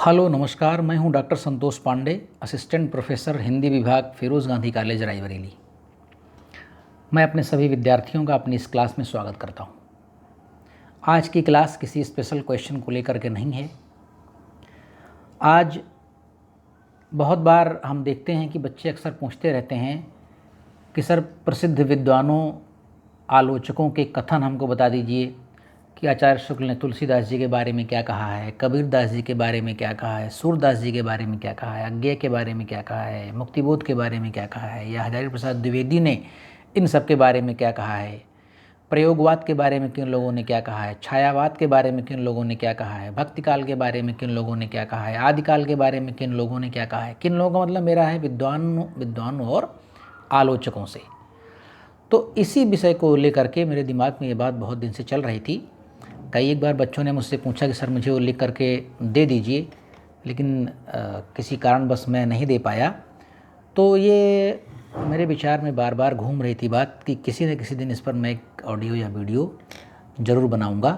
Hello नमस्कार, मैं हूं doctor Santosh Pandey, assistant professor Hindi विभाग फिरोज़ गांधी कॉलेज रायबरेली। मैं अपने सभी विद्यार्थियों का अपनी इस क्लास में स्वागत करता हूं। आज की क्लास किसी स्पेशल क्वेश्चन को लेकर के नहीं है। आज बहुत बार हम देखते हैं कि बच्चे अक्सर पूछते रहते हैं कि सर प्रसिद्ध विद्वानों, आलोचकों के कथन हमको बता दीजिए कि आचार्य शुक्ल ने तुलसीदास जी के बारे में क्या कहा है, कबीरदास जी के बारे में क्या कहा है, सूरदास जी के बारे में क्या कहा है, अज्ञेय के बारे में क्या कहा है, मुक्तिबोध के बारे में क्या कहा है, या हजारी प्रसाद द्विवेदी ने इन सब के बारे में क्या कहा है, प्रयोगवाद के बारे में किन लोगों ने क्या कहा है, छायावाद के बारे में किन लोगों ने क्या कहा है, भक्तिकाल के बारे में किन लोगों ने क्या कहा है, आदिकाल के बारे में किन लोगों ने क्या कहा है। किन लोगों का मतलब मेरा है विद्वानों और आलोचकों से। तो इसी विषय को लेकर के मेरे दिमाग में ये बात बहुत दिन से चल रही थी। कई एक बार बच्चों ने मुझसे पूछा कि सर मुझे वो लिख करके दे दीजिए, लेकिन किसी कारणवश मैं नहीं दे पाया। तो ये मेरे विचार में बार बार घूम रही थी बात कि किसी न किसी दिन इस पर मैं एक ऑडियो या वीडियो ज़रूर बनाऊंगा।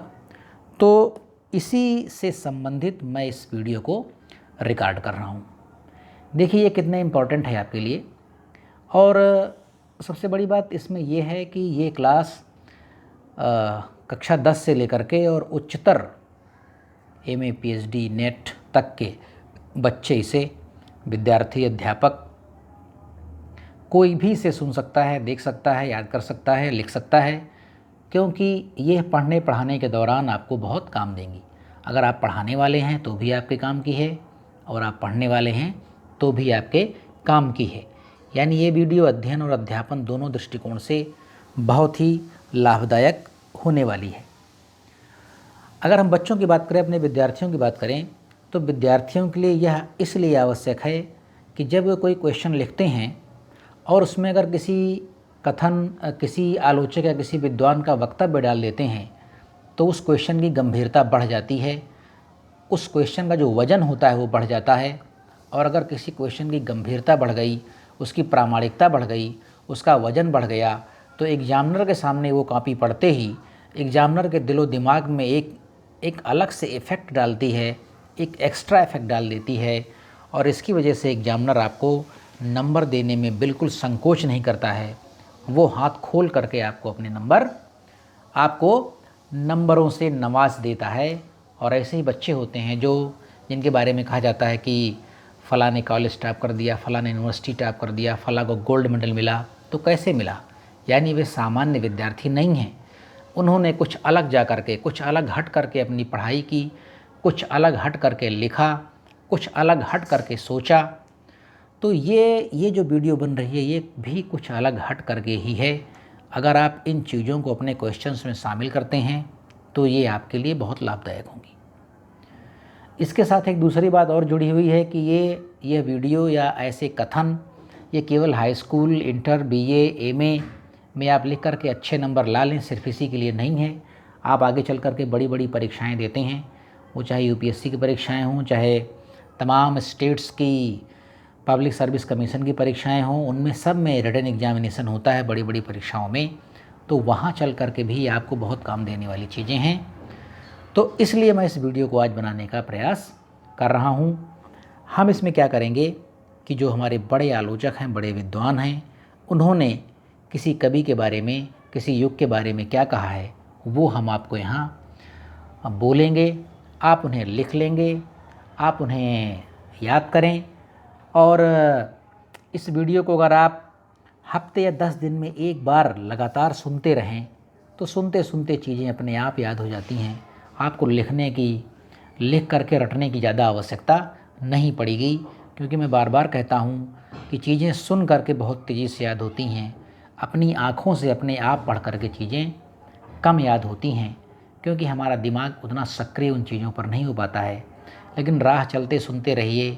तो इसी से संबंधित मैं इस वीडियो को रिकॉर्ड कर रहा हूँ। देखिए ये कितने इम्पोर्टेंट है आपके लिए। और सबसे बड़ी बात इसमें यह है कि ये क्लास कक्षा 10 से लेकर के और उच्चतर एमए, पीएचडी, नेट तक के बच्चे, इसे विद्यार्थी, अध्यापक कोई भी इसे सुन सकता है, देख सकता है, याद कर सकता है, लिख सकता है, क्योंकि ये पढ़ने पढ़ाने के दौरान आपको बहुत काम देंगी। अगर आप पढ़ाने वाले हैं तो भी आपके काम की है, और आप पढ़ने वाले हैं तो भी आपके काम की है। यानी ये वीडियो अध्ययन और अध्यापन दोनों दृष्टिकोण से बहुत ही लाभदायक होने वाली है। अगर हम बच्चों की बात करें, अपने विद्यार्थियों की बात करें, तो विद्यार्थियों के लिए यह इसलिए आवश्यक है कि जब वे कोई क्वेश्चन लिखते हैं और उसमें अगर किसी कथन, किसी आलोचक या किसी विद्वान का वक्तव्य डाल देते हैं तो उस क्वेश्चन की गंभीरता बढ़ जाती है, उस क्वेश्चन का जो वजन होता है वो बढ़ जाता है। और अगर किसी क्वेश्चन की गंभीरता बढ़ गई, उसकी प्रामाणिकता बढ़ गई, उसका वजन बढ़ गया, तो एग्जामिनर के सामने वो कॉपी पढ़ते ही एग्जामिनर के दिलो दिमाग में एक अलग से इफ़ेक्ट डालती है, एक एक्स्ट्रा इफ़ेक्ट डाल देती है। और इसकी वजह से एग्जामिनर आपको नंबर देने में बिल्कुल संकोच नहीं करता है। वो हाथ खोल करके आपको नंबरों से नवाज देता है। और ऐसे ही बच्चे होते हैं जिनके बारे में कहा जाता है कि फ़लाँ ने कॉलेज टॉप कर दिया, फ़लाँ ने यूनिवर्सिटी टॉप कर दिया, फ़लाँ को गोल्ड मेडल मिला। तो कैसे मिला? यानी वे सामान्य विद्यार्थी नहीं हैं। उन्होंने कुछ अलग जा कर के, कुछ अलग हट करके अपनी पढ़ाई की, कुछ अलग हट करके लिखा, कुछ अलग हट करके सोचा। तो ये जो वीडियो बन रही है ये भी कुछ अलग हट करके ही है। अगर आप इन चीज़ों को अपने क्वेश्चंस में शामिल करते हैं तो ये आपके लिए बहुत लाभदायक होंगी। इसके साथ एक दूसरी बात और जुड़ी हुई है कि ये वीडियो या ऐसे कथन ये केवल high school, inter, BA, MA में आप लिख करके अच्छे नंबर ला लें, सिर्फ इसी के लिए नहीं है। आप आगे चल करके बड़ी बड़ी परीक्षाएं देते हैं, वो चाहे यूपीएससी की परीक्षाएं हों, चाहे तमाम स्टेट्स की पब्लिक सर्विस कमीशन की परीक्षाएं हों, उनमें सब में रिटन एग्जामिनेशन होता है बड़ी बड़ी परीक्षाओं में। तो वहाँ चल करके भी आपको बहुत काम देने वाली चीज़ें हैं। तो इसलिए मैं इस वीडियो को आज बनाने का प्रयास कर रहा हूँ। हम इसमें क्या करेंगे कि जो हमारे बड़े आलोचक हैं, बड़े विद्वान हैं, उन्होंने किसी कवि के बारे में, किसी युग के बारे में क्या कहा है, वो हम आपको यहाँ बोलेंगे। आप उन्हें लिख लेंगे, आप उन्हें याद करें। और इस वीडियो को अगर आप हफ्ते या 10 दिन में एक बार लगातार सुनते रहें तो सुनते सुनते चीज़ें अपने आप याद हो जाती हैं। आपको लिख करके रटने की ज़्यादा आवश्यकता नहीं पड़ेगी, क्योंकि मैं बार बार कहता हूँ कि चीज़ें सुन करके बहुत तेज़ी से याद होती हैं। अपनी आँखों से अपने आप पढ़ करके चीज़ें कम याद होती हैं, क्योंकि हमारा दिमाग उतना सक्रिय उन चीज़ों पर नहीं हो पाता है। लेकिन राह चलते सुनते रहिए,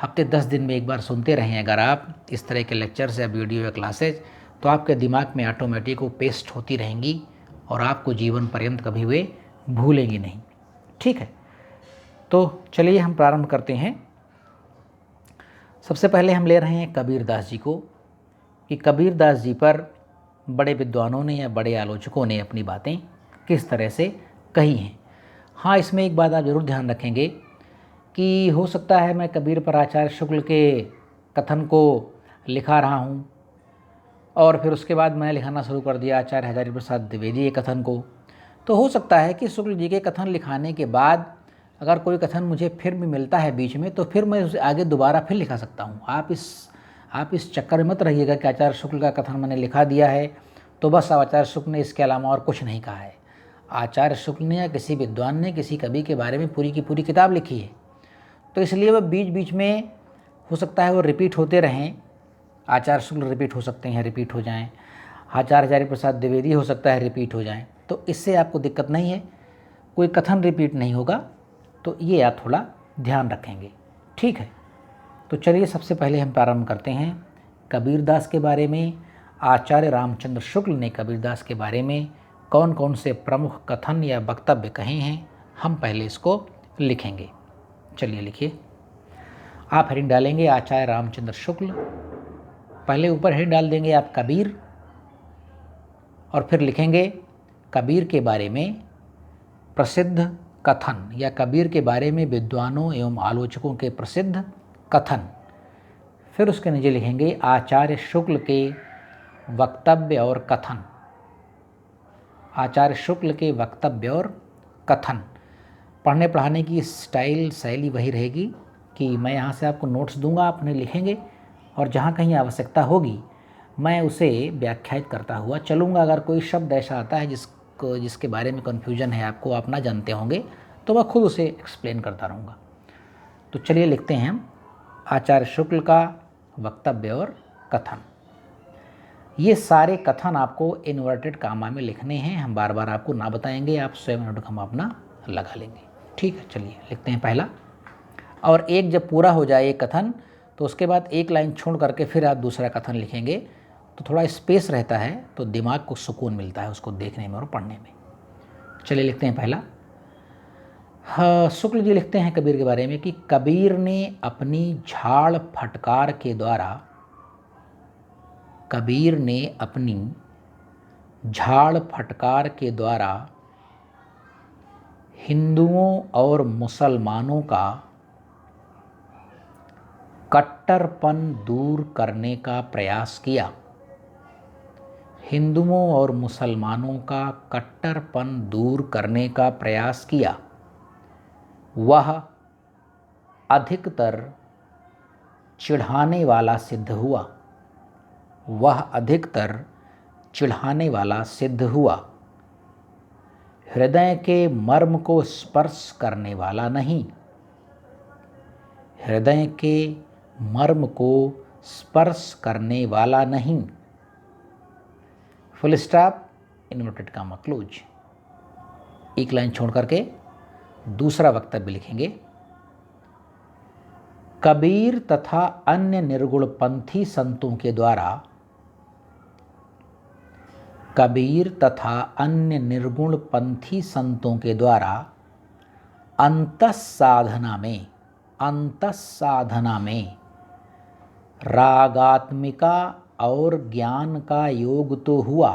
हफ्ते 10 दिन में एक बार सुनते रहें अगर आप इस तरह के लेक्चर्स या वीडियो या क्लासेज, तो आपके दिमाग में ऑटोमेटिक वो पेस्ट होती रहेंगी और आपको जीवन पर्यंत कभी वे भूलेंगी नहीं। ठीक है, तो चलिए हम प्रारंभ करते हैं। सबसे पहले हम ले रहे हैं कबीरदास जी को, कि कबीरदास जी पर बड़े विद्वानों ने या बड़े आलोचकों ने अपनी बातें किस तरह से कही हैं। हाँ, इसमें एक बात आप ज़रूर ध्यान रखेंगे कि हो सकता है मैं कबीर पर आचार्य शुक्ल के कथन को लिखा रहा हूँ और फिर उसके बाद मैंने लिखाना शुरू कर दिया आचार्य हजारी प्रसाद द्विवेदी के कथन को। तो हो सकता है कि शुक्ल जी के कथन लिखाने के बाद अगर कोई कथन मुझे फिर भी मिलता है बीच में तो फिर मैं उसे आगे दोबारा फिर लिखा सकता हूँ। आप इस चक्कर में मत रहिएगा कि आचार्य शुक्ल का कथन मैंने लिखा दिया है तो बस अब आचार्य शुक्ल ने इसके अलावा और कुछ नहीं कहा है। आचार्य शुक्ल ने या किसी विद्वान ने किसी कवि के बारे में पूरी की पूरी किताब लिखी है, तो इसलिए वह बीच बीच में हो सकता है वो रिपीट होते रहें। आचार्य शुक्ल रिपीट हो सकते हैं, रिपीट हो जाएं, आचार्य हजारी प्रसाद द्विवेदी हो सकता है रिपीट हो जाएं, तो इससे आपको दिक्कत नहीं है, कोई कथन रिपीट नहीं होगा। तो ये आप थोड़ा ध्यान रखेंगे, ठीक है। तो चलिए सबसे पहले हम प्रारंभ करते हैं कबीरदास के बारे में। आचार्य रामचंद्र शुक्ल ने कबीरदास के बारे में कौन कौन से प्रमुख कथन या वक्तव्य कहे हैं, हम पहले इसको लिखेंगे। चलिए लिखिए। आप हेडिंग डालेंगे आचार्य रामचंद्र शुक्ल, पहले ऊपर हेडिंग डाल देंगे आप कबीर, और फिर लिखेंगे कबीर के बारे में प्रसिद्ध कथन या कबीर के बारे में विद्वानों एवं आलोचकों के प्रसिद्ध कथन। फिर उसके नीचे लिखेंगे आचार्य शुक्ल के वक्तव्य और कथन। आचार्य शुक्ल के वक्तव्य और कथन। पढ़ने पढ़ाने की स्टाइल शैली वही रहेगी कि मैं यहाँ से आपको नोट्स दूंगा, आप उन्हें लिखेंगे और जहाँ कहीं आवश्यकता होगी मैं उसे व्याख्यायित करता हुआ चलूँगा। अगर कोई शब्द ऐसा आता है जिसके बारे में कन्फ्यूजन है आपको, आप ना जानते होंगे, तो मैं खुद उसे एक्सप्लेन करता रहूँगा। तो चलिए लिखते हैं हम आचार्य शुक्ल का वक्तव्य और कथन। ये सारे कथन आपको इन्वर्टेड कामा में लिखने हैं, हम बार बार आपको ना बताएंगे, आप स्वयं इन्वर्टेड कामा अपना लगा लेंगे, ठीक है। चलिए लिखते हैं पहला, और एक जब पूरा हो जाए एक कथन तो उसके बाद एक लाइन छोड़ करके फिर आप दूसरा कथन लिखेंगे, तो थोड़ा स्पेस रहता है तो दिमाग को सुकून मिलता है उसको देखने में और पढ़ने में। चलिए लिखते हैं पहला। शुक्ल जी लिखते हैं कबीर के बारे में कि कबीर ने अपनी झाड़ फटकार के द्वारा, कबीर ने अपनी झाड़ फटकार के द्वारा हिंदुओं और मुसलमानों का कट्टरपन दूर करने का प्रयास किया। हिंदुओं और मुसलमानों का कट्टरपन दूर करने का प्रयास किया। वह अधिकतर चिढ़ाने वाला सिद्ध हुआ। वह अधिकतर चिढ़ाने वाला सिद्ध हुआ। हृदय के मर्म को स्पर्श करने वाला नहीं। हृदय के मर्म को स्पर्श करने वाला नहीं। Full stop, inverted comma close. एक लाइन छोड़ करके दूसरा वक्तव्य लिखेंगे। कबीर तथा अन्य निर्गुणपंथी संतों के द्वारा, कबीर तथा अन्य निर्गुणपंथी संतों के द्वारा अंतःसाधना में रागात्मिका और ज्ञान का योग तो हुआ।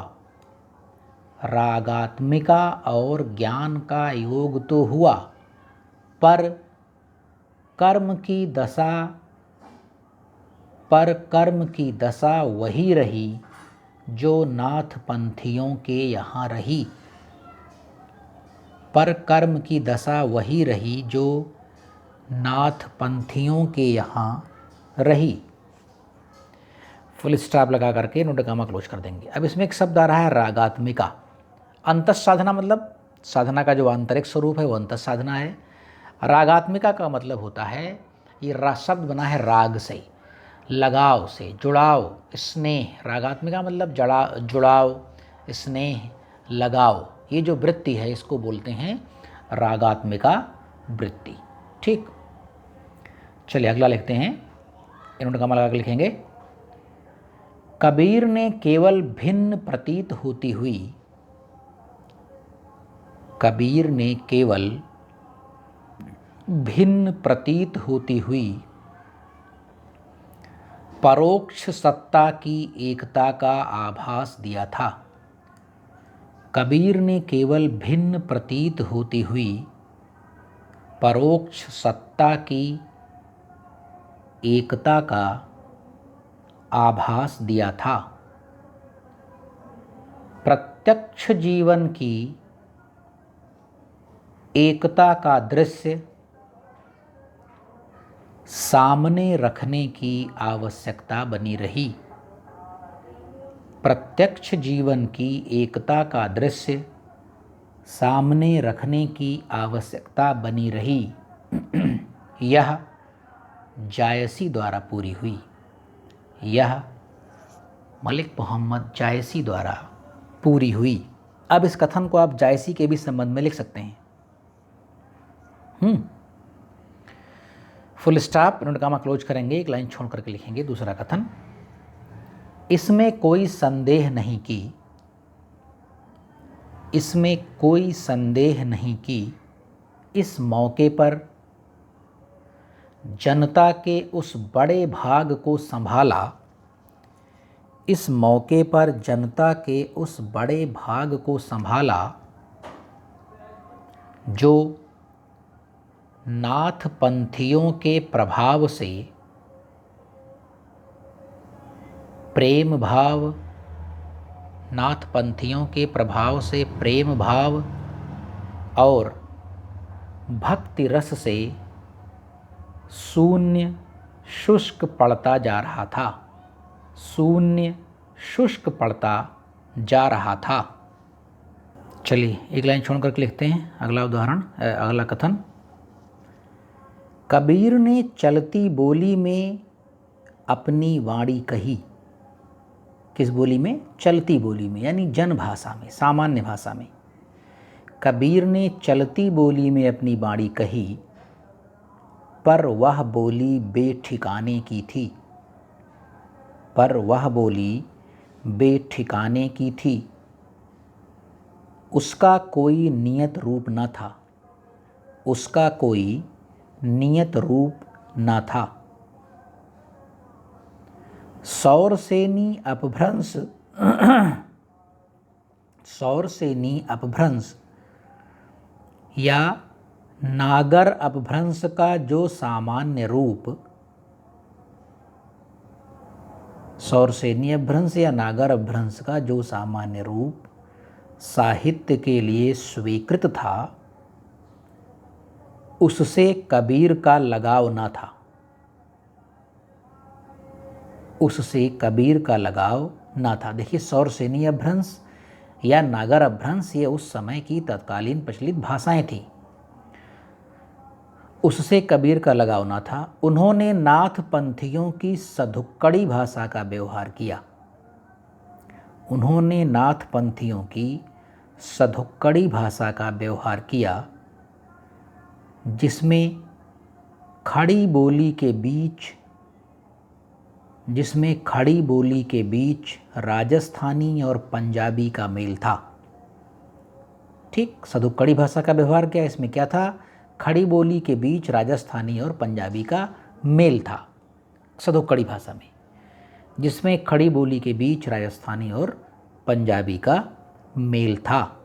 रागात्मिका और ज्ञान का योग तो हुआ, पर कर्म की दशा वही रही जो नाथपंथियों के यहाँ रही। पर कर्म की दशा वही रही जो नाथपंथियों के यहाँ रही। फुल स्टॉप लगा करके इन्वर्टेड कामा क्लोज कर देंगे। अब इसमें एक शब्द आ रहा है रागात्मिका। अंतःसाधना मतलब साधना का जो आंतरिक स्वरूप है वो अंतःसाधना है। रागात्मिका का मतलब होता है, ये शब्द बना है राग से, लगाव से, जुड़ाव, स्नेह। रागात्मिका मतलब जुड़ाव, स्नेह, लगाव। ये जो वृत्ति है इसको बोलते हैं रागात्मिका वृत्ति, ठीक। चलिए अगला लिखते हैं, इन्वर्टेड कामा लगा कर लिखेंगे। कबीर ने केवल भिन्न प्रतीत होती हुई, कबीर ने केवल भिन्न प्रतीत होती हुई परोक्ष सत्ता की एकता का आभास दिया था। कबीर ने केवल भिन्न प्रतीत होती हुई परोक्ष सत्ता की एकता का आभास दिया था। प्रत्यक्ष जीवन की एकता का दृश्य सामने रखने की आवश्यकता बनी रही। प्रत्यक्ष जीवन की एकता का दृश्य सामने रखने की आवश्यकता बनी रही। यह जायसी द्वारा पूरी हुई। यह मलिक मोहम्मद जायसी द्वारा पूरी हुई। अब इस कथन को आप जायसी के भी संबंध में लिख सकते हैं। फुल स्टॉप नोट कामा क्लोज करेंगे, एक लाइन छोड़ करके लिखेंगे दूसरा कथन। इसमें कोई संदेह नहीं कि इस मौके पर जनता के उस बड़े भाग को संभाला, इस मौके पर जनता के उस बड़े भाग को संभाला जो नाथपंथियों के प्रभाव से प्रेम भाव, नाथपंथियों के प्रभाव से प्रेम भाव और भक्ति रस से शून्य शुष्क पड़ता जा रहा था। शून्य शुष्क पड़ता जा रहा था। चलिए एक लाइन छोड़ करके लिखते हैं अगला उदाहरण, अगला कथन। कबीर ने चलती बोली में अपनी वाणी कही। किस बोली में? चलती बोली में, यानी जन भाषा में, सामान्य भाषा में। कबीर ने चलती बोली में अपनी वाणी कही, पर वह बोली बेठिकाने की थी। पर वह बोली बेठिकाने की थी। उसका कोई नियत रूप न था। उसका कोई नियत रूप न था। सौरसेनी अपभ्रंश या नागर अपभ्रंश का जो सामान्य रूप, सौरसेनी अपभ्रंश या नागर अपभ्रंश का जो सामान्य रूप साहित्य के लिए स्वीकृत था, उससे कबीर का लगाव न था। उससे कबीर का लगाव न था। देखिए, सौरसेनी अपभ्रंश या नागर अपभ्रंश ये उस समय की तत्कालीन प्रचलित भाषाएं थीं। उससे कबीर का लगाव न था। उन्होंने नाथपंथियों की सधुक्कड़ी भाषा का व्यवहार किया। उन्होंने नाथपंथियों की सधुक्कड़ी भाषा का व्यवहार किया, जिसमें खड़ी बोली के बीच राजस्थानी और पंजाबी का मेल था। ठीक, सधुक्कड़ी भाषा का व्यवहार किया, इसमें क्या था? खड़ी बोली के बीच राजस्थानी और पंजाबी का मेल था सधुक्कड़ी भाषा में, जिसमें खड़ी बोली के बीच राजस्थानी और पंजाबी का मेल था।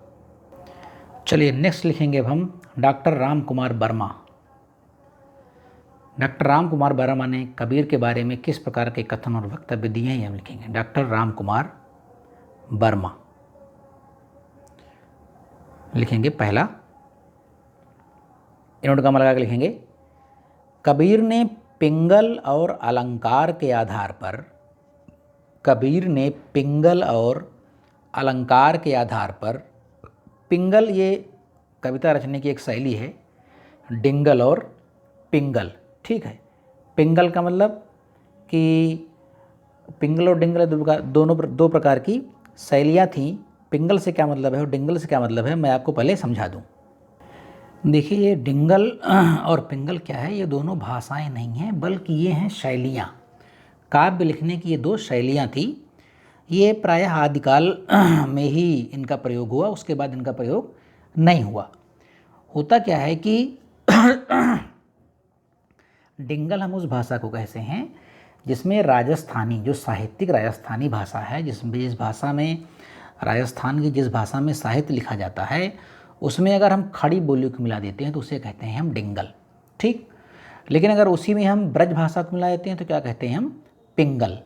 चलिए नेक्स्ट लिखेंगे अब हम डॉक्टर राम कुमार वर्मा। डॉक्टर राम कुमार वर्मा ने कबीर के बारे में किस प्रकार के कथन और वक्तव्य दिए हैं, हम लिखेंगे। डॉक्टर राम कुमार वर्मा लिखेंगे पहला, नोट का लगा के लिखेंगे। कबीर ने पिंगल और अलंकार के आधार पर, कबीर ने पिंगल और अलंकार के आधार पर, पिंगल ये कविता रचने की एक शैली है, डिंगल और पिंगल, ठीक है। पिंगल का मतलब कि पिंगल और डिंगल दो प्रकार की शैलियाँ थीं। पिंगल से क्या मतलब है और डिंगल से क्या मतलब है, मैं आपको पहले समझा दूं। देखिए, ये डिंगल और पिंगल क्या है, ये दोनों भाषाएं नहीं हैं, बल्कि ये हैं शैलियाँ। काव्य लिखने की ये दो शैलियाँ थी। ये प्रायः आदिकाल में ही इनका प्रयोग हुआ, उसके बाद इनका प्रयोग नहीं हुआ। होता क्या है कि डिंगल हम उस भाषा को कहते हैं जिसमें राजस्थानी, जो साहित्यिक राजस्थानी भाषा है, जिस भाषा में राजस्थान की जिस भाषा में साहित्य लिखा जाता है, उसमें अगर हम खड़ी बोलियों को मिला देते हैं तो उसे कहते हैं हम डिंगल, ठीक। लेकिन अगर उसी में हम ब्रज भाषा को मिला देते हैं तो क्या कहते हैं हम पिंगल,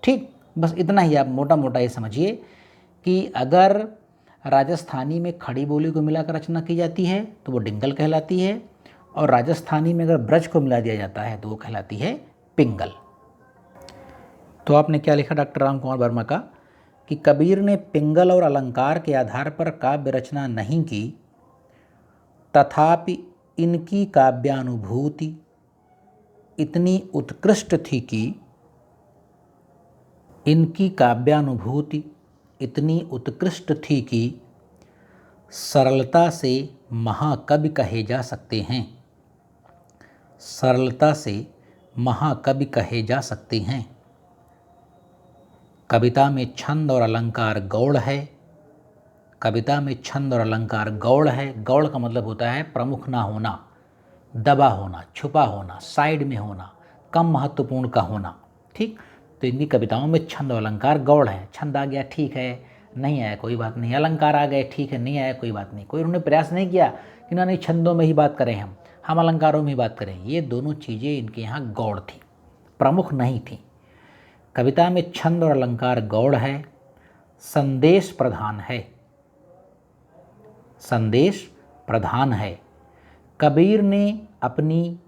ठीक। बस इतना ही आप मोटा मोटा ये समझिए कि अगर राजस्थानी में खड़ी बोली को मिलाकर रचना की जाती है तो वो डिंगल कहलाती है, और राजस्थानी में अगर ब्रज को मिला दिया जाता है तो वो कहलाती है पिंगल। तो आपने क्या लिखा डॉक्टर राम कुमार वर्मा का कि कबीर ने पिंगल और अलंकार के आधार पर काव्य रचना नहीं की, तथापि इनकी काव्यानुभूति इतनी उत्कृष्ट थी कि सरलता से महाकवि कहे जा सकते हैं। सरलता से महाकवि कहे जा सकते हैं। कविता में छंद और अलंकार गौड़ है। कविता में छंद और अलंकार गौड़ है। गौड़ का मतलब होता है प्रमुख ना होना, दबा होना, छुपा होना, साइड में होना, कम महत्वपूर्ण का होना, ठीक। तो इनकी कविताओं में छंद और अलंकार गौड़ है। छंद आ गया ठीक है, नहीं आया कोई बात नहीं, अलंकार आ गए ठीक है, नहीं आया कोई बात नहीं। कोई उन्होंने प्रयास नहीं किया कि ना नहीं छंदों में ही बात करें, हम अलंकारों में ही बात करें। ये दोनों चीज़ें इनके यहाँ गौड़ थी, प्रमुख नहीं थी। कविता में छंद और अलंकार गौड़ है, संदेश प्रधान है। संदेश प्रधान है। कबीर ने अपनी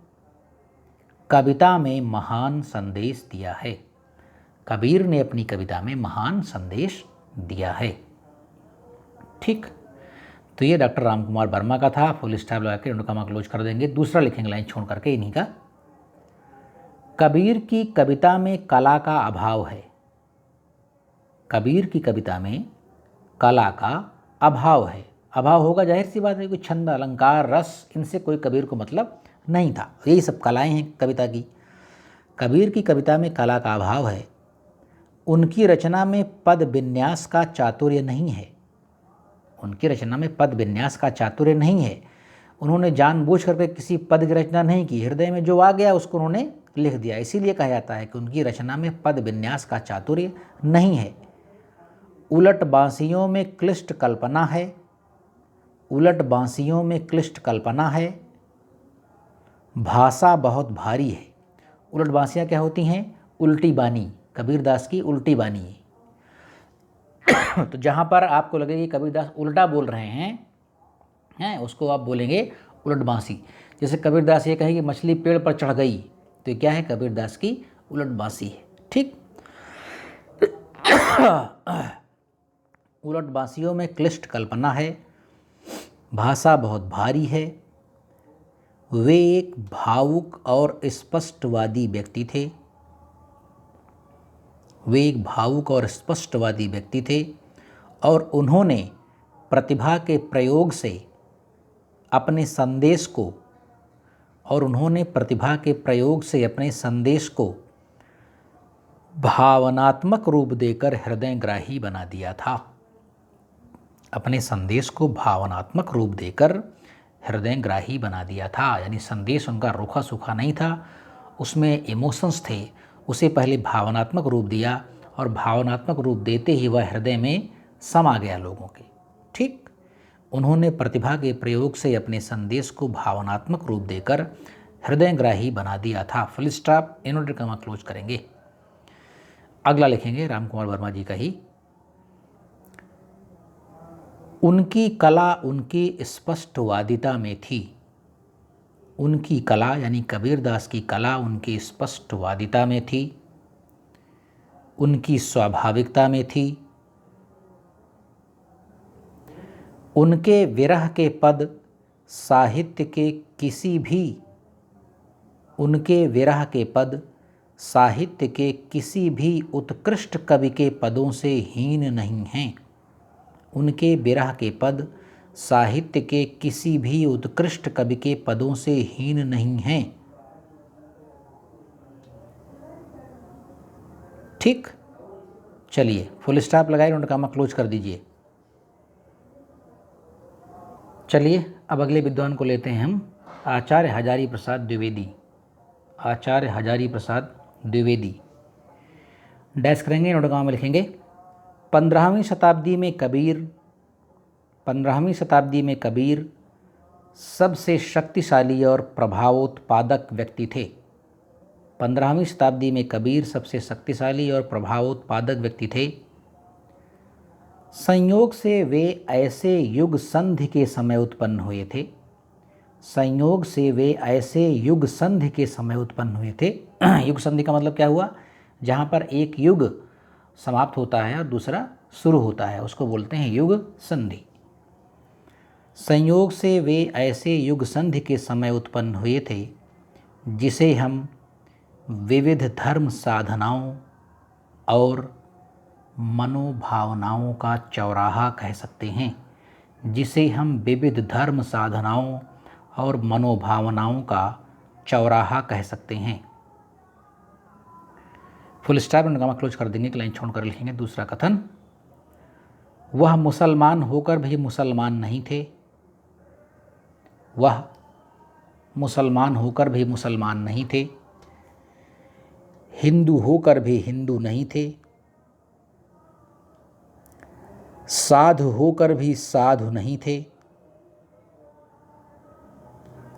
कविता में महान संदेश दिया है। कबीर ने अपनी कविता में महान संदेश दिया है, ठीक। तो ये डॉक्टर राम कुमार वर्मा का था। फुल स्टॉप लगा के उनका क्लोज कर देंगे। दूसरा लिखेंगे लाइन छोड़ करके इन्हीं का। कबीर की कविता में कला का अभाव है। कबीर की कविता में कला का अभाव है। अभाव होगा, जाहिर सी बात है, कोई छंद अलंकार रस इनसे कोई कबीर को मतलब नहीं था। यही सब कलाएं हैं कविता की। कबीर की कविता में कला का अभाव है। उनकी रचना में पद विन्यास का चातुर्य नहीं है। उनकी रचना में पद विन्यास का चातुर्य नहीं है। उन्होंने जानबूझ करके किसी पद की रचना नहीं की, हृदय में जो आ गया उसको उन्होंने लिख दिया। इसीलिए कहा जाता है कि उनकी रचना में पद विन्यास का चातुर्य नहीं है। उलट बांसियों में क्लिष्ट कल्पना है। उलट बांसियों में क्लिष्ट कल्पना है। भाषा बहुत भारी है। उलट बांसियाँ क्या होती हैं? उल्टी बानी। कबीरदास की उल्टी बानी है। तो जहाँ पर आपको लगे कि कबीरदास उल्टा बोल रहे हैं उसको आप बोलेंगे उलट बांसी। जैसे कबीरदास ये कहे कि मछली पेड़ पर चढ़ गई, तो ये क्या है? कबीरदास की उलट बांसी है, ठीक। उलट बांसियों में क्लिष्ट कल्पना है। भाषा बहुत भारी है। वे एक भावुक और स्पष्टवादी व्यक्ति थे। वे एक भावुक और स्पष्टवादी व्यक्ति थे और उन्होंने प्रतिभा के प्रयोग से अपने संदेश को भावनात्मक रूप देकर हृदयग्राही बना दिया था। अपने संदेश को भावनात्मक रूप देकर हृदयग्राही बना दिया था। यानी संदेश उनका रूखा सूखा नहीं था, उसमें इमोशंस थे। उसे पहले भावनात्मक रूप दिया और भावनात्मक रूप देते ही वह हृदय में समा गया लोगों के, ठीक। उन्होंने प्रतिभा के प्रयोग से अपने संदेश को भावनात्मक रूप देकर हृदयग्राही बना दिया था। Full stop, inverted comma close करेंगे। अगला लिखेंगे राम कुमार वर्मा जी का ही। उनकी कला उनकी स्पष्टवादिता में थी। उनकी कला यानी कबीरदास की कला उनकी स्पष्टवादिता में थी, उनकी स्वाभाविकता में थी। उनके विरह के पद साहित्य के किसी भी उत्कृष्ट कवि के पदों से हीन नहीं हैं। उनके विरह के पद साहित्य के किसी भी उत्कृष्ट कवि के पदों से हीन नहीं हैं, ठीक। चलिए फुल स्टॉप लगाइए, नोट कॉमा क्लोज कर दीजिए। चलिए अब अगले विद्वान को लेते हैं हम, आचार्य हजारी प्रसाद द्विवेदी। आचार्य हजारी प्रसाद द्विवेदी। डैश करेंगे, नोट कॉमा में लिखेंगे 15वीं शताब्दी में कबीर 15वीं शताब्दी में कबीर सबसे शक्तिशाली और प्रभावोत्पादक व्यक्ति थे। 15वीं शताब्दी में कबीर सबसे शक्तिशाली और प्रभावोत्पादक व्यक्ति थे। संयोग से वे ऐसे युग संधि के समय उत्पन्न हुए थे। संयोग से वे ऐसे युग संधि के समय उत्पन्न हुए थे। युग संधि का मतलब क्या हुआ? जहाँ पर एक युग समाप्त होता है और दूसरा शुरू होता है, उसको बोलते हैं युग संधि। संयोग से वे ऐसे युग संधि के समय उत्पन्न हुए थे जिसे हम विविध धर्म साधनाओं और मनोभावनाओं का चौराहा कह सकते हैं। जिसे हम विविध धर्म साधनाओं और मनोभावनाओं का चौराहा कह सकते हैं। फुल स्टॉप नगमा क्लोज कर देंगे, एक लाइन छोड़कर लिखेंगे। दूसरा कथन, वह मुसलमान होकर भी मुसलमान नहीं थे। वह मुसलमान होकर भी मुसलमान नहीं थे। हिंदू होकर भी हिंदू नहीं थे। साधु होकर भी साधु नहीं थे।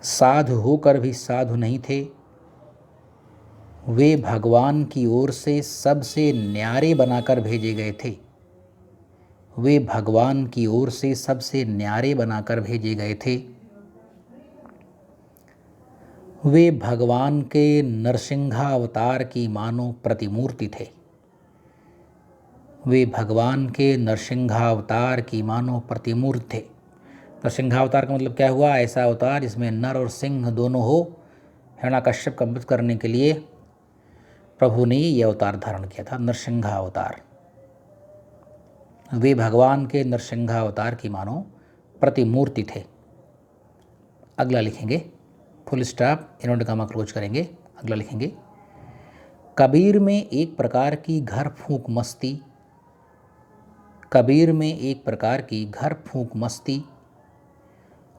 साधु होकर भी साधु नहीं थे। वे भगवान की ओर से सबसे न्यारे बनाकर भेजे गए थे। वे भगवान की ओर से सबसे न्यारे बनाकर भेजे गए थे। वे भगवान के नरसिंहावतार की मानो प्रतिमूर्ति थे। वे भगवान के नरसिंहावतार की मानो प्रतिमूर्ति थे। नरसिंहावतार का मतलब क्या हुआ? ऐसा अवतार जिसमें नर और सिंह दोनों हो। हिरण्यकश्यप का वध करने के लिए प्रभु ने यह अवतार धारण किया था, नरसिंहावतार। वे भगवान के नरसिंहावतार की मानो प्रतिमूर्ति थे। अगला लिखेंगे, full stop, inverted comma close करेंगे। अगला लिखेंगे, कबीर में एक प्रकार की घर फूंक मस्ती। कबीर में एक प्रकार की घर फूंक मस्ती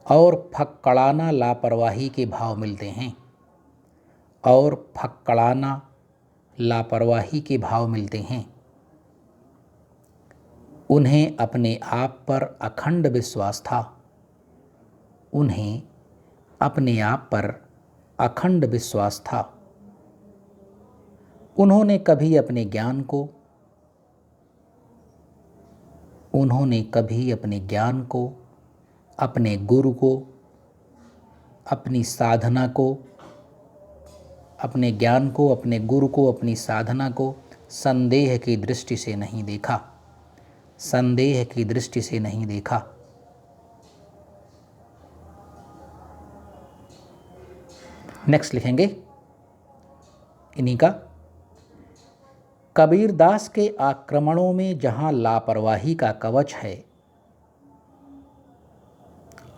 और फक्कड़ाना लापरवाही के भाव मिलते हैं। और फक्कड़ाना लापरवाही के भाव मिलते हैं। उन्हें अपने आप पर अखंड विश्वास था। उन्हें अपने आप पर अखंड विश्वास था। उन्होंने कभी अपने ज्ञान को अपने गुरु को, अपनी साधना को, अपने ज्ञान को, अपने गुरु को, अपनी साधना को संदेह की दृष्टि से नहीं देखा। संदेह की दृष्टि से नहीं देखा। नेक्स्ट लिखेंगे इन्हीं का, कबीर दास के आक्रमणों में जहां लापरवाही का कवच है।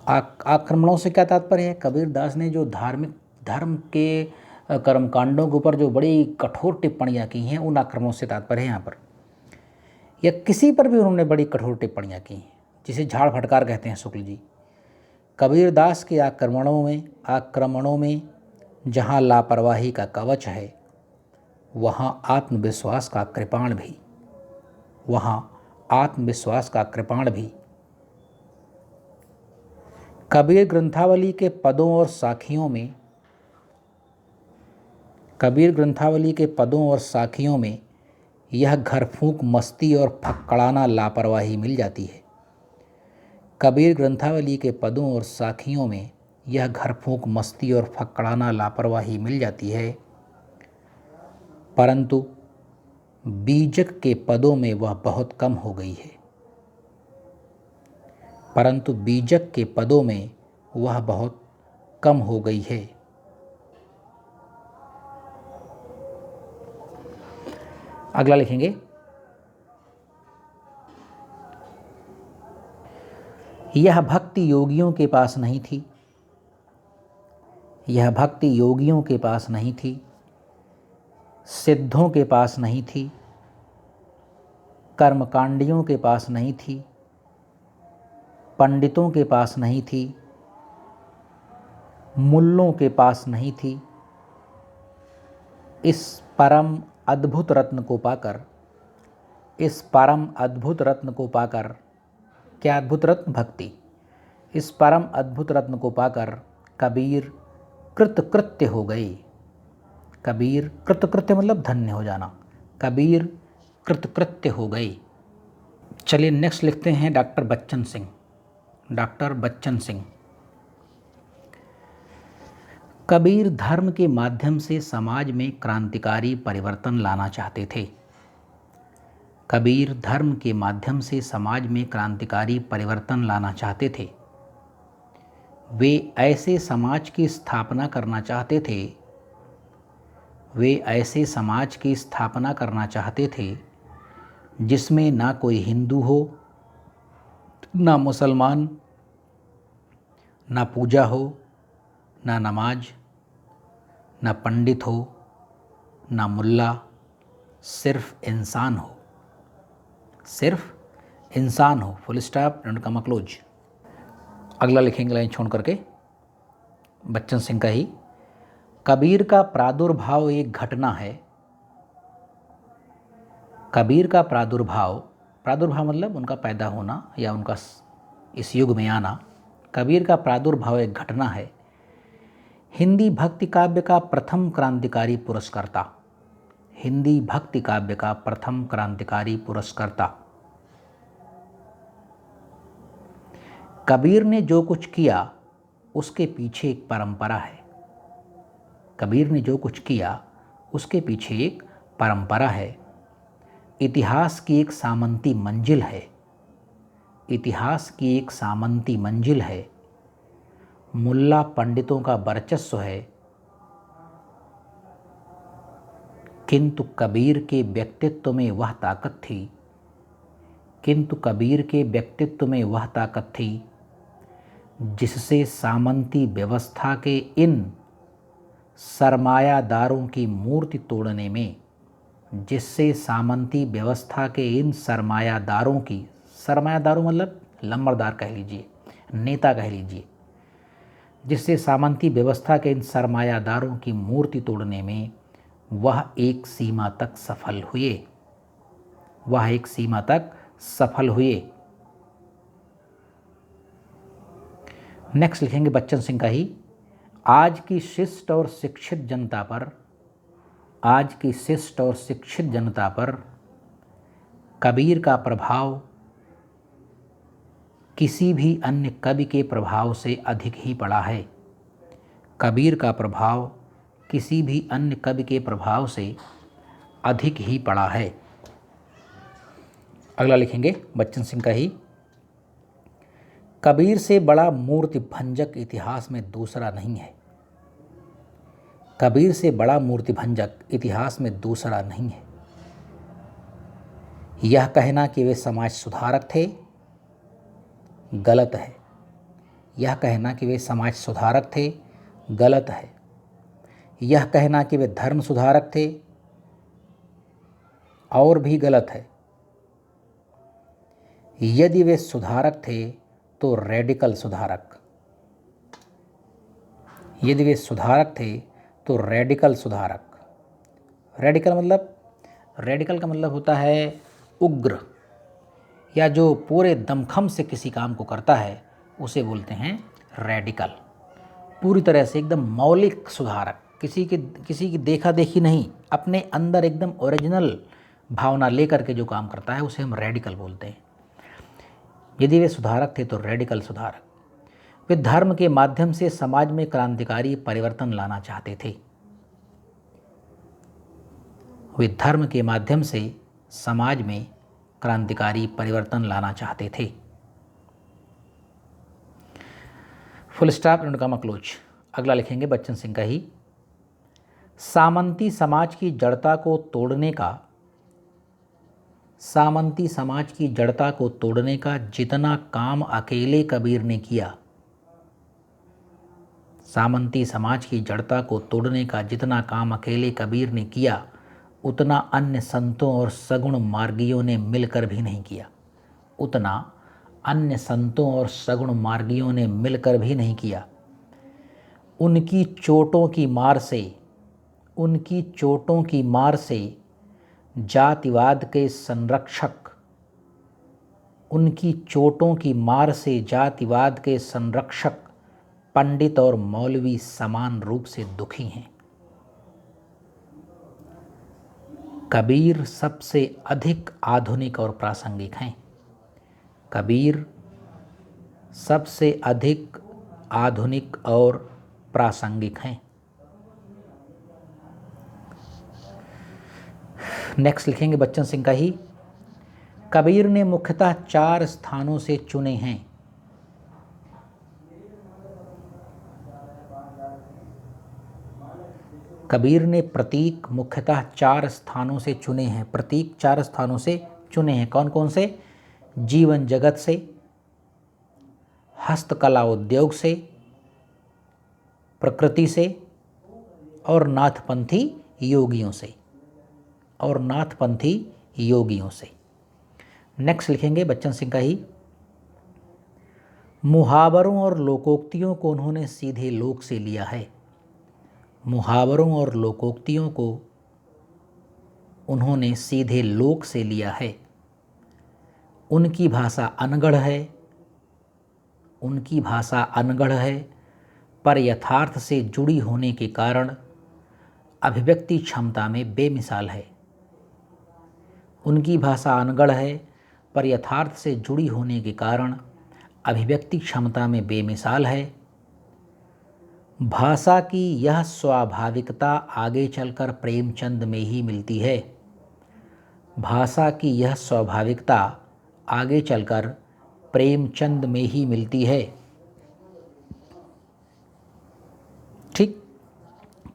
आक्रमणों से क्या तात्पर्य है? कबीर दास ने जो धर्म के कर्मकांडों के ऊपर जो बड़ी कठोर टिप्पणियां की हैं, उन आक्रमणों से तात्पर्य है यहाँ पर। या किसी पर भी उन्होंने बड़ी कठोर टिप्पणियां की हैं, जिसे झाड़ फटकार कहते हैं शुक्ल जी। कबीर दास के आक्रमणों में जहाँ लापरवाही का कवच है, वहाँ आत्मविश्वास का कृपाण भी। वहाँ आत्मविश्वास का कृपाण भी। कबीर ग्रंथावली के पदों और साखियों में यह घर फूंक मस्ती और फक्कड़ाना लापरवाही मिल जाती है। कबीर ग्रंथावली के पदों और साखियों में यह घर फूंक मस्ती और फक्कड़ाना लापरवाही मिल जाती है, परंतु बीजक के पदों में वह बहुत कम हो गई है। परंतु बीजक के पदों में वह बहुत कम हो गई है। अगला लिखेंगे, यह भक्ति योगियों के पास नहीं थी। यह भक्ति योगियों के पास नहीं थी, सिद्धों के पास नहीं थी, कर्मकांडियों के पास नहीं थी, पंडितों के पास नहीं थी, मुल्लों के पास नहीं थी। इस परम अद्भुत रत्न को पाकर क्या अद्भुत रत्न? भक्ति। इस परम अद्भुत रत्न को पाकर कबीर कृतकृत्य हो गए। कबीर कृतकृत्य मतलब धन्य हो जाना। कबीर कृतकृत्य हो गए। चलिए नेक्स्ट लिखते हैं डॉक्टर बच्चन सिंह। डॉक्टर बच्चन सिंह। कबीर धर्म के माध्यम से समाज में क्रांतिकारी परिवर्तन लाना चाहते थे। कबीर धर्म के माध्यम से समाज में क्रांतिकारी परिवर्तन लाना चाहते थे। वे ऐसे समाज की स्थापना करना चाहते थे। वे ऐसे समाज की स्थापना करना चाहते थे जिसमें ना कोई हिंदू हो, ना मुसलमान, ना पूजा हो, ना नमाज, ना पंडित हो, ना मुल्ला, सिर्फ इंसान हो। सिर्फ इंसान हो। Full stop and comma close. अगला लिखेंगे लाइन छोड़ करके, बच्चन सिंह का ही। कबीर का प्रादुर्भाव एक घटना है। कबीर का प्रादुर्भाव, प्रादुर्भाव मतलब उनका पैदा होना या उनका इस युग में आना। कबीर का प्रादुर्भाव एक घटना है। हिंदी भक्ति काव्य का प्रथम क्रांतिकारी पुरस्कर्ता। हिंदी भक्ति काव्य का प्रथम क्रांतिकारी पुरस्कर्ता। कबीर ने जो कुछ किया उसके पीछे एक परंपरा है। कबीर ने जो कुछ किया उसके पीछे एक परंपरा है। इतिहास की एक सामंती मंजिल है। इतिहास की एक सामंती मंजिल है। मुल्ला पंडितों का वर्चस्व है, किंतु कबीर के व्यक्तित्व में वह ताकत थी। किंतु कबीर के व्यक्तित्व में वह ताकत थी जिससे सामंती व्यवस्था के इन सरमायादारों की मूर्ति तोड़ने में, जिससे सामंती व्यवस्था के इन सरमायादारों की, सरमायादारों मतलब लंबरदार कह लीजिए, नेता कह लीजिए, जिससे सामंती व्यवस्था के इन सरमायादारों की मूर्ति तोड़ने में वह एक सीमा तक सफल हुए। वह एक सीमा तक सफल हुए। नेक्स्ट लिखेंगे बच्चन सिंह का ही। आज की शिष्ट और शिक्षित जनता पर, आज की शिष्ट और शिक्षित जनता पर कबीर का प्रभाव किसी भी अन्य कवि के प्रभाव से अधिक ही पड़ा है। कबीर का प्रभाव किसी भी अन्य कवि के प्रभाव से अधिक ही पड़ा है। अगला लिखेंगे बच्चन सिंह का ही। कबीर से बड़ा मूर्ति भंजक इतिहास में दूसरा नहीं है। कबीर से बड़ा मूर्ति भंजक इतिहास में दूसरा नहीं है। यह कहना कि वे समाज सुधारक थे गलत है। यह कहना कि वे समाज सुधारक थे गलत है। यह कहना कि वे धर्म सुधारक थे और भी गलत है। यदि वे सुधारक थे तो रेडिकल सुधारक। यदि वे सुधारक थे तो रेडिकल सुधारक। रेडिकल का मतलब होता है उग्र, या जो पूरे दमखम से किसी काम को करता है उसे बोलते हैं रेडिकल। पूरी तरह से एकदम मौलिक सुधारक, किसी की देखा देखी नहीं, अपने अंदर एकदम ओरिजिनल भावना लेकर के जो काम करता है उसे हम रेडिकल बोलते हैं। यदि वे सुधारक थे तो रेडिकल सुधारक। वे धर्म के माध्यम से समाज में क्रांतिकारी परिवर्तन लाना चाहते थे। वे धर्म के माध्यम से समाज में क्रांतिकारी परिवर्तन लाना चाहते थे। Full stop and comma close. अगला लिखेंगे बच्चन सिंह का ही। सामंती समाज की जड़ता को तोड़ने का, सामंती समाज की जड़ता को तोड़ने का जितना काम अकेले कबीर ने किया, सामंती समाज की जड़ता को तोड़ने का जितना काम अकेले कबीर ने किया उतना अन्य संतों और सगुण मार्गियों ने मिलकर भी नहीं किया। उतना अन्य संतों और सगुण मार्गियों ने मिलकर भी नहीं किया। उनकी चोटों की मार से, उनकी चोटों की मार से जातिवाद के संरक्षक, उनकी चोटों की मार से जातिवाद के संरक्षक पंडित और मौलवी समान रूप से दुखी हैं। कबीर सबसे अधिक आधुनिक और प्रासंगिक हैं। कबीर सबसे अधिक आधुनिक और प्रासंगिक हैं। नेक्स्ट लिखेंगे बच्चन सिंह का ही। कबीर ने मुख्यतः 4 स्थानों से चुने हैं। कबीर ने प्रतीक मुख्यतः 4 स्थानों से चुने हैं। प्रतीक 4 स्थानों से चुने हैं। कौन कौन से? जीवन जगत से, हस्तकला उद्योग से, प्रकृति से और नाथपंथी योगियों से। और नाथपंथी योगियों से। नेक्स्ट लिखेंगे बच्चन सिंह का ही। मुहावरों और लोकोक्तियों को उन्होंने सीधे लोक से लिया है। मुहावरों और लोकोक्तियों को उन्होंने सीधे लोक से लिया है। उनकी भाषा अनगढ़ है। उनकी भाषा अनगढ़ है, पर यथार्थ से जुड़ी होने के कारण अभिव्यक्ति क्षमता में बेमिसाल है। उनकी भाषा अनगढ़ है, पर यथार्थ से जुड़ी होने के कारण अभिव्यक्ति क्षमता में बेमिसाल है। भाषा की यह स्वाभाविकता आगे चलकर प्रेमचंद में ही मिलती है। भाषा की यह स्वाभाविकता आगे चलकर प्रेमचंद में ही मिलती है। ठीक,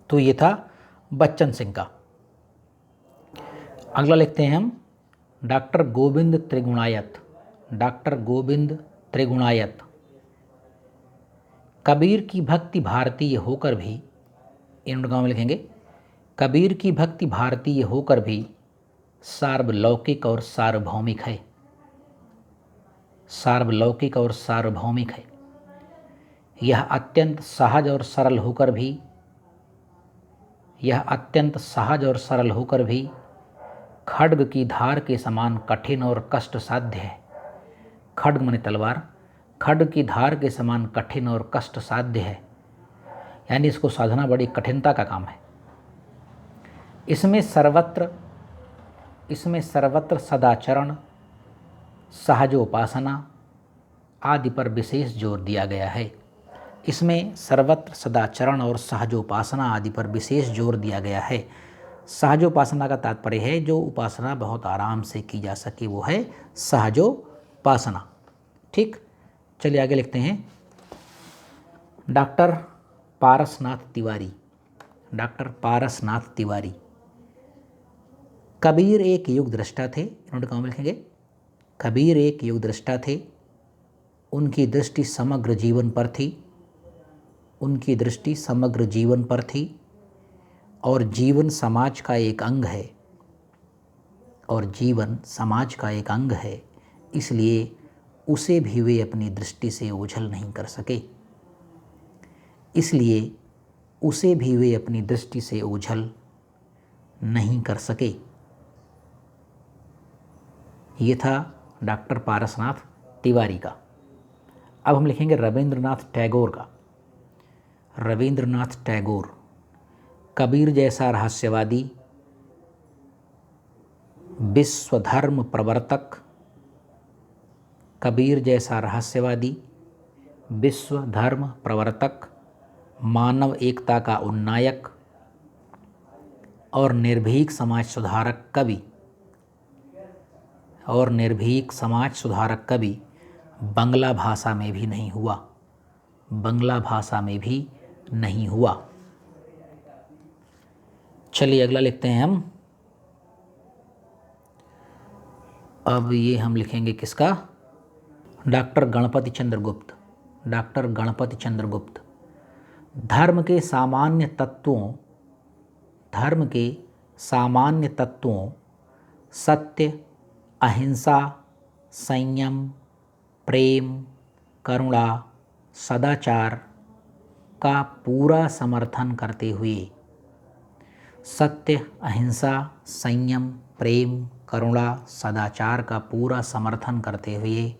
तो ये था बच्चन सिंह का। अगला लिखते हैं हम डॉक्टर गोविंद त्रिगुणायत। डॉक्टर गोविंद त्रिगुणायत। कबीर की भक्ति भारतीय होकर भी, इन गाँव में लिखेंगे, कबीर की भक्ति भारतीय होकर भी सार्वलौकिक और सार्वभौमिक है। सार्वलौकिक और सार्वभौमिक है। यह अत्यंत सहज और सरल होकर भी, यह अत्यंत सहज और सरल होकर भी खड्ग की धार के समान कठिन और कष्ट साध्य है। खड्ग माने तलवार, खड्ग की धार के समान कठिन और कष्ट साध्य है, यानी इसको साधना बड़ी कठिनता का काम है। इसमें सर्वत्र सदाचरण, सहजोपासना आदि पर विशेष जोर दिया गया है। इसमें सर्वत्र सदाचरण और सहजोपासना आदि पर विशेष जोर दिया गया है। सहजोपासना का तात्पर्य है जो उपासना बहुत आराम से की जा सके, वो है सहजोपासना। ठीक, चलिए आगे लिखते हैं। डॉक्टर पारसनाथ तिवारी। डॉक्टर पारसनाथ तिवारी। कबीर एक युग दृष्टा थे। इन्होंने कहाँ में लिखेंगे? कबीर एक युग दृष्टा थे। उनकी दृष्टि समग्र जीवन पर थी। उनकी दृष्टि समग्र जीवन पर थी और जीवन समाज का एक अंग है। और जीवन समाज का एक अंग है, इसलिए उसे भी वे अपनी दृष्टि से ओझल नहीं कर सके। इसलिए उसे भी वे अपनी दृष्टि से ओझल नहीं कर सके। ये था डॉक्टर पारसनाथ तिवारी का। अब हम लिखेंगे रविंद्रनाथ टैगोर का। रविंद्रनाथ टैगोर। कबीर जैसा रहस्यवादी, विश्व धर्म प्रवर्तक। कबीर जैसा रहस्यवादी, विश्व धर्म प्रवर्तक, मानव एकता का उन्नायक और निर्भीक समाज सुधारक कवि, और निर्भीक समाज सुधारक कवि बंगला भाषा में भी नहीं हुआ। बंगला भाषा में भी नहीं हुआ। चलिए अगला लिखते हैं हम। अब ये हम लिखेंगे किसका? डॉक्टर गणपति चंद्र गुप्त। डॉक्टर गणपति चंद्र गुप्त। धर्म के सामान्य तत्वों सत्य, अहिंसा, संयम, प्रेम, करुणा, सदाचार का पूरा समर्थन करते हुए सत्य, अहिंसा, संयम, प्रेम, करुणा, सदाचार का पूरा समर्थन करते हुए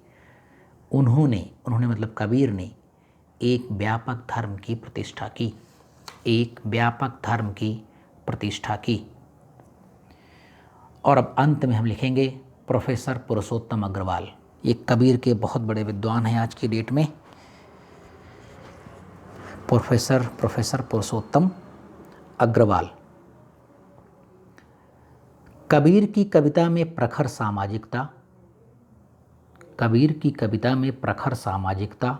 उन्होंने मतलब कबीर ने एक व्यापक धर्म की प्रतिष्ठा की, एक व्यापक धर्म की प्रतिष्ठा की। और अब अंत में हम लिखेंगे प्रोफेसर पुरुषोत्तम अग्रवाल। ये कबीर के बहुत बड़े विद्वान हैं आज की डेट में, प्रोफेसर पुरुषोत्तम अग्रवाल। कबीर की कविता में प्रखर सामाजिकता, कबीर की कविता में प्रखर सामाजिकता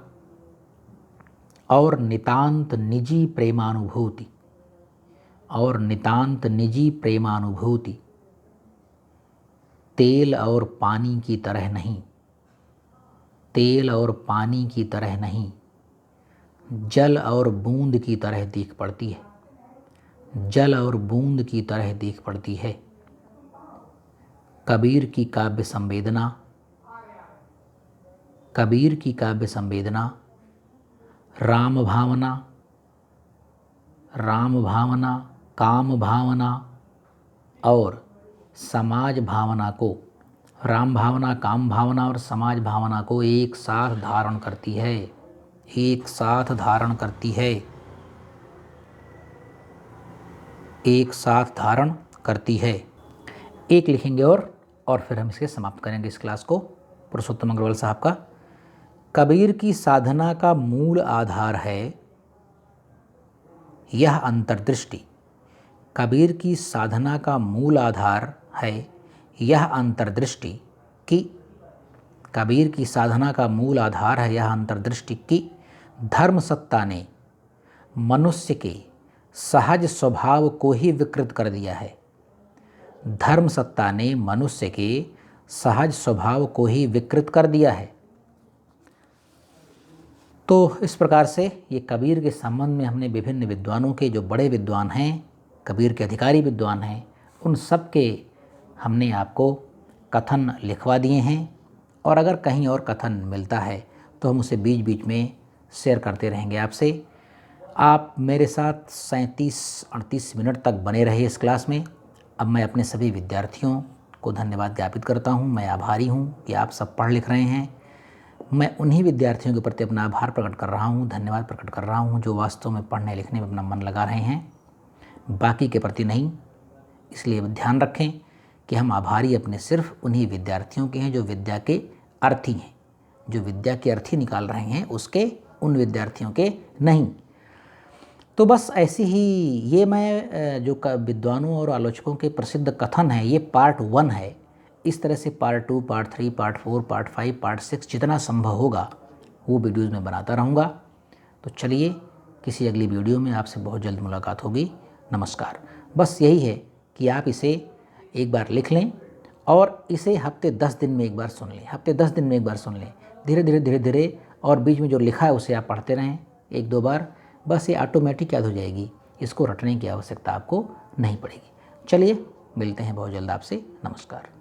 और नितांत निजी प्रेमानुभूति, और नितांत निजी प्रेमानुभूति तेल और पानी की तरह नहीं, तेल और पानी की तरह नहीं, जल और बूंद की तरह दिख पड़ती है, जल और बूंद की तरह दिख पड़ती है। कबीर की काव्य संवेदना, कबीर की काव्य संवेदना राम भावना, राम भावना, काम भावना और समाज भावना को, राम भावना, काम भावना और समाज भावना को एक साथ धारण करती है, एक साथ धारण करती है, एक साथ धारण करती है। एक लिखेंगे और फिर हम इसे समाप्त करेंगे इस क्लास को। पुरुषोत्तम अग्रवाल साहब का कबीर की साधना का मूल आधार है यह अंतर्दृष्टि, कबीर की साधना का मूल आधार है यह अंतर्दृष्टि कि, कबीर की साधना का मूल आधार है यह अंतर्दृष्टि कि धर्म सत्ता ने मनुष्य के सहज स्वभाव को ही विकृत कर दिया है, धर्म सत्ता ने मनुष्य के सहज स्वभाव को ही विकृत कर दिया है। तो इस प्रकार से ये कबीर के संबंध में हमने विभिन्न विद्वानों के, जो बड़े विद्वान हैं, कबीर के अधिकारी विद्वान हैं, उन सब के हमने आपको कथन लिखवा दिए हैं। और अगर कहीं और कथन मिलता है तो हम उसे बीच बीच में शेयर करते रहेंगे आपसे। आप मेरे साथ 37-38 मिनट तक बने रहे इस क्लास में। अब मैं अपने सभी विद्यार्थियों को धन्यवाद ज्ञापित करता हूँ। मैं आभारी हूँ कि आप सब पढ़ लिख रहे हैं। मैं उन्हीं विद्यार्थियों के प्रति अपना आभार प्रकट कर रहा हूँ, धन्यवाद प्रकट कर रहा हूँ, जो वास्तव में पढ़ने लिखने में अपना मन लगा रहे हैं, बाकी के प्रति नहीं। इसलिए ध्यान रखें कि हम आभारी अपने सिर्फ उन्हीं विद्यार्थियों के हैं जो विद्या के अर्थी हैं, जो विद्या के अर्थी निकाल रहे हैं, उसके, उन विद्यार्थियों के नहीं। तो बस ऐसी ही ये मैं जो विद्वानों और आलोचकों के प्रसिद्ध कथन है, ये पार्ट 1 है। इस तरह से part 2, part 3, part 4, part 5, part 6 जितना संभव होगा वो वीडियोज़ में बनाता रहूँगा। तो चलिए, किसी अगली वीडियो में आपसे बहुत जल्द मुलाकात होगी। नमस्कार। बस यही है कि आप इसे एक बार लिख लें और इसे हफ्ते 10 दिन में एक बार सुन लें, हफ्ते 10 दिन में एक बार सुन लें, धीरे धीरे धीरे धीरे, और बीच में जो लिखा है उसे आप पढ़ते रहें 1-2 बार। बस ये ऑटोमेटिक याद हो जाएगी, इसको रटने की आवश्यकता आपको नहीं पड़ेगी। चलिए, मिलते हैं बहुत जल्द आपसे। नमस्कार।